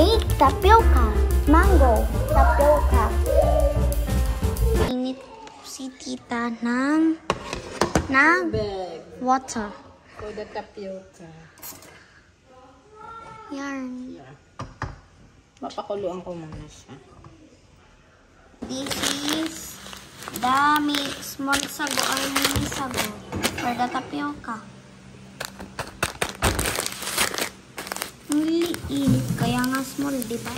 make tapioca. Mango tapioca. Init po si tita ng water. For the tapioca. Yarn. Yeah. Papakuluan ko muna siya. This is the small sago or mini sago for the tapioca. Ang liit. Kaya nga small, di ba?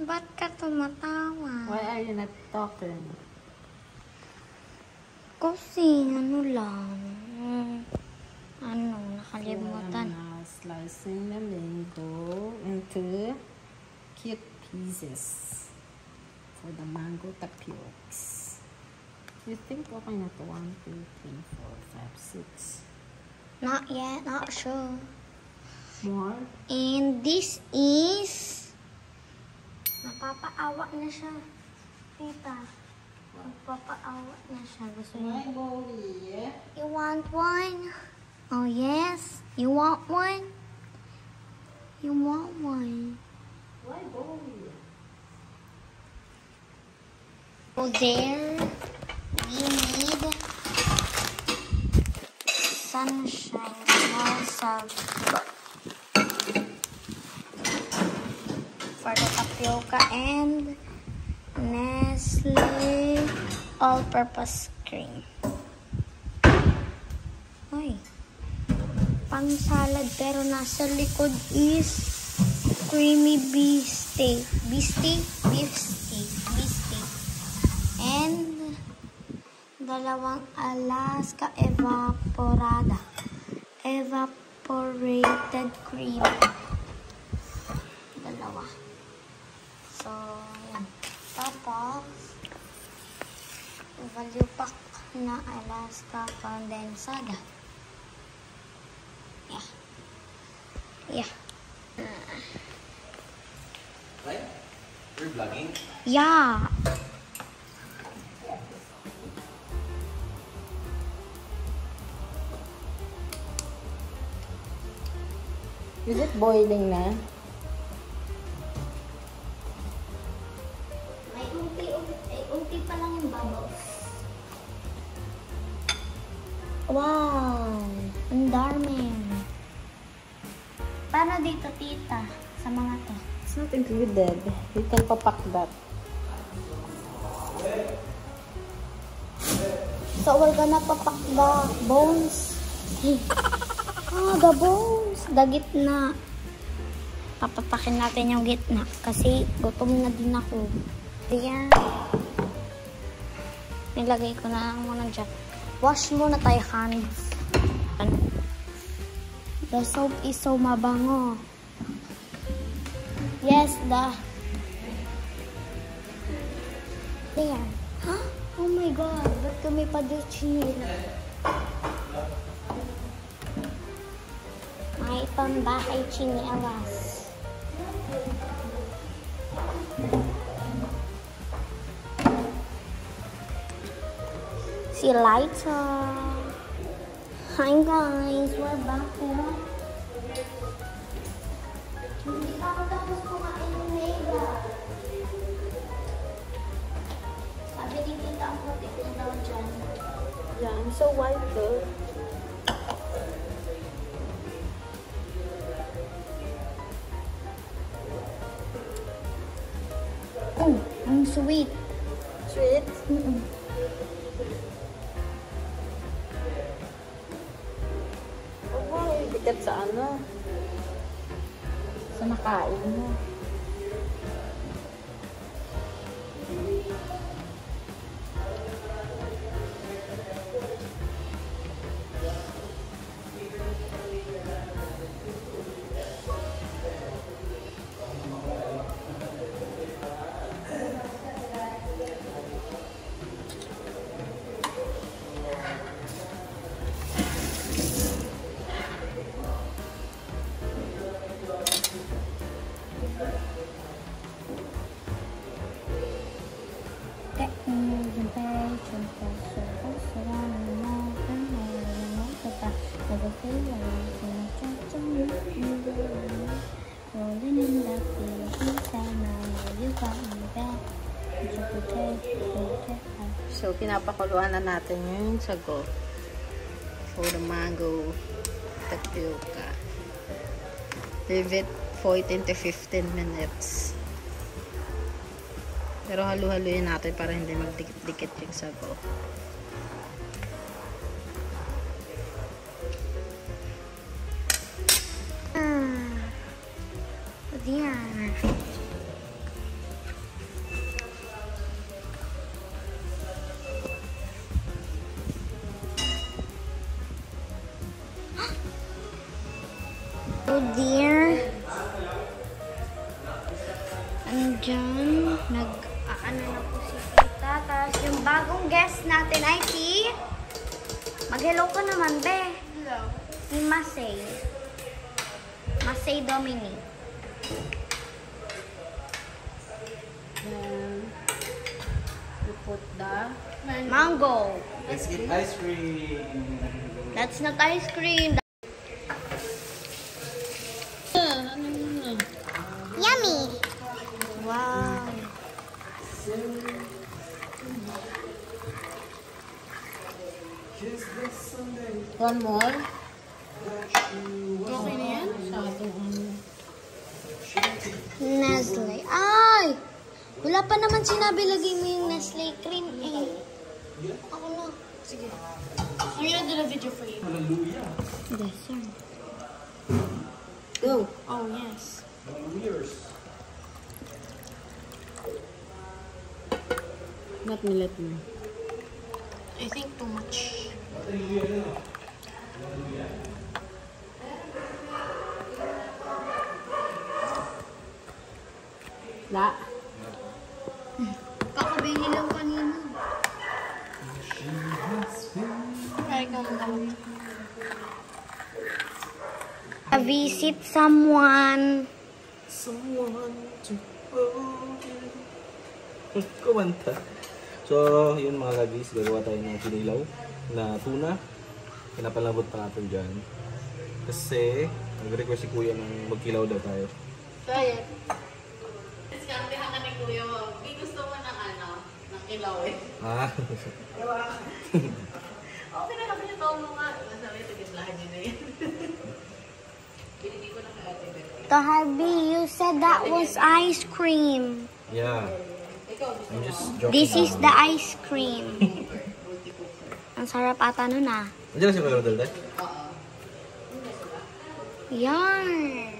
Ba't ka tumatawa? Why are you not talking? Kasi ano lang. Nakalimutan. Now slicing the mango into cute pieces for the mango tapioca. You think okay na to? 1, 2, 3, 4, 5, 6. Not yet. Not sure. More? And this is... Napapaawa na siya. Tita. Napapaawa na siya. Gusto niya. You want one? Oh, yes. You want one? You want one? Why Bowie? So there, we need sunshine for the tapioca and Nestle all-purpose cream. Ay, pang salad pero nasa likod is creamy beef steak. Beef steak? Beef steak. Beef steak. And dalawang Alaska evaporated cream. Dalawa. So, yan. Tapos, value pack na Alaska condensada. Yeah. Yeah. Right? You're vlogging? Yeah. Is it boiling na? May unti pa lang yung bubbles. Wow! Ang dami. Paano dito, tita? Sa mga to? It's not included. You can papak that. So, we're gonna papak the bones. The bones. The gitna. Papapakin natin yung gitna. Kasi gutom na din ako. Ayan. Nilagay ko na lang muna dyan. Wash muna tayo hands. The soap is so mabango. Yes, there. Oh my God. Ba't kami pa doon chinila? May pambahay chinilas. See you later. Hi guys, we're back here. Hindi pa ako tapos kumain ng mega. Sabi ni tita ang putik na daw dyan. Yeah, I'm so white though. Oh, ang sweet. Sweet? Bigat sa ano? Sa nakain mo. Never feel like when I try to make you go. Rolling in the field, inside now, you got me back. So, pinapakuluan na natin yung sago for the mango tapioca. Leave it 14 to 15 minutes. Pero halu-haluin natin para hindi magdikit-dikit yung sago. Dear. Oh dear. Andyan, nag-aano na po si Tita. Tapos yung bagong guest natin ay si... Mag-hello ka naman, be. Hello. Si Masay. Masay Dominic. Then, we put the Mango. Let's eat ice cream. That's not ice cream. Yummy. Wow. one more. Okay na yan? Nestle. Ay! Wala pa naman sinabi lagay mo yung Nestle cream eh. Ako na. Sige. I'm gonna do the video for you. Hallelujah. Yes, sir. Go. Oh, yes. Hallelujah. Not millet mo. I think too much. La. Kakabili lang kanina. Try ka naman. Visit someone. Someone to hold you. Kumanta. So, yun mga lagis, gagawa tayo ng kinilaw na tuna. Pinapalambot pa natin dyan. Kasi, nag-request si Kuya ng magkilaw daw tayo. Try it. Diskantehan ka ni Kuya mo. Di gusto mo ng ng ilaw eh. Ah. Okay na kami ito mo nga. Masabi, tigislahan niyo na yan. Binigay ko na kaya ate. Kaharbi, you said that was ice cream. Yeah. I'm just joking. This is the ice cream. Ang sarap ata nun ah. Andiyan na si Kuya Rodel, tayo? Yarn.